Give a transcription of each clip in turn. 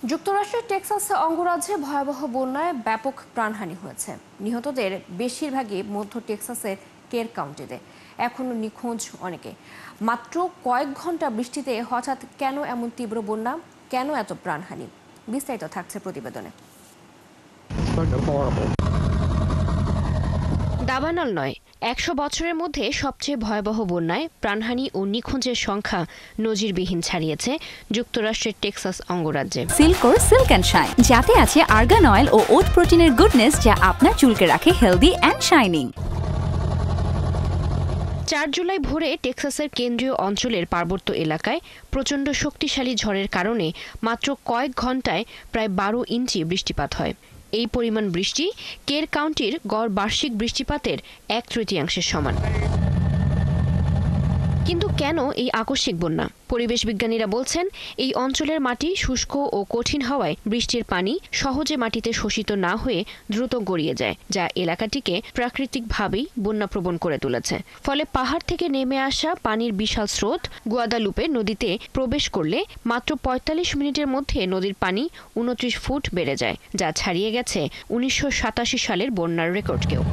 যুক্তরাষ্ট্রের টেক্সাসে অঙ্গরাজ্যে ভয়াবহ বন্যায় ব্যাপক প্রাণহানি হয়েছে। নিহতদের বেশিরভাগই মধ্য টেক্সাসের কের কাউন্টিতে। এখনো নিখোঁজ অনেকে। মাত্র কয়েক ঘন্টা বৃষ্টিতে হঠাৎ কেন এমন তীব্র বন্যা, কেন এত প্রাণহানি, বিস্তারিত থাকছে প্রতিবেদনে। দাবানল নয়, ১০০ বছরের মধ্যে সবচেয়ে ভয়াবহ বন্যায় প্রাণহানি ও নিখোঁজের সংখ্যা নজিরবিহীন ছাড়িয়েছে যুক্তরাষ্ট্রের টেক্সাস অঙ্গরাজ্যে। সিল্কোর সিল্ক অ্যান্ড শাইন, যাতে আছে আর্গান অয়েল ও ওট প্রোটিনের গুডনেস, যা আপনার চুলকে রাখে হেলদি অ্যান্ড শাইনিং। ৪ জুলাই ভোরে টেক্সাসের কেন্দ্রীয় অঞ্চলের পার্বত্য এলাকায় প্রচণ্ড শক্তিশালী ঝড়ের কারণে মাত্র কয়েক ঘন্টায় প্রায় ১২ ইঞ্চি বৃষ্টিপাত হয়। এই পরিমাণ বৃষ্টি কের কাউন্টির গড় বার্ষিক বৃষ্টিপাতের ১/৩ সমান। কিন্তু কেন এই আকস্মিক বন্যা? পরিবেশ বিজ্ঞানীরা বলছেন, এই অঞ্চলের মাটি শুষ্ক ও কঠিন হওয়ায় বৃষ্টির পানি সহজে মাটিতে শোষিত না হয়ে দ্রুত গড়িয়ে যায়, যা এলাকাটিকে প্রাকৃতিকভাবেই বন্যাপ্রবণ করে তুলেছে। ফলে পাহাড় থেকে নেমে আসা পানির বিশাল স্রোত গুয়াদালুপে নদীতে প্রবেশ করলে মাত্র ৪৫ মিনিটের মধ্যে নদীর পানি ২৯ ফুট বেড়ে যায়, যা ছাড়িয়ে গেছে ১৯৮৭ সালের বন্যার রেকর্ডকেও।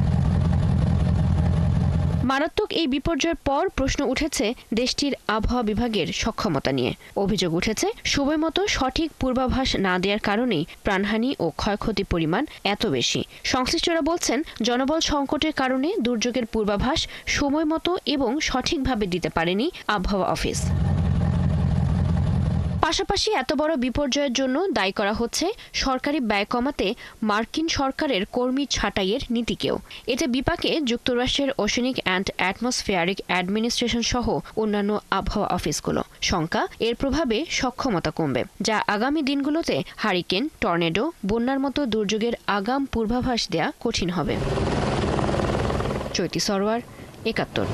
মারাত্মক এই বিপর্যয়ের পর প্রশ্ন উঠেছে দেশটির আবহাওয়া বিভাগের সক্ষমতা নিয়ে। অভিযোগ উঠেছে, সময়মতো সঠিক পূর্বাভাস না দেওয়ার কারণেই প্রাণহানি ও ক্ষয়ক্ষতির পরিমাণ এত বেশি। সংশ্লিষ্টরা বলছেন, জনবল সংকটের কারণে দুর্যোগের পূর্বাভাস সময়মতো এবং সঠিকভাবে দিতে পারেনি আবহাওয়া অফিস। পাশাপাশি এত বড় বিপর্যয়ের জন্য দায়ী করা হচ্ছে সরকারি ব্যয় কমাতে মার্কিন সরকারের কর্মী ছাঁটাইয়ের নীতিকেও। এতে বিপাকে যুক্তরাষ্ট্রের ওশেনিক অ্যান্ড অ্যাটমসফেয়ারিক অ্যাডমিনিস্ট্রেশন সহ অন্যান্য আবহাওয়া অফিসগুলো। শঙ্কা, এর প্রভাবে সক্ষমতা কমবে, যা আগামী দিনগুলোতে হারিকেন, টর্নেডো, বন্যার মতো দুর্যোগের আগাম পূর্বাভাস দেয়া কঠিন হবে। চৈতি সরোয়ার, ৭১।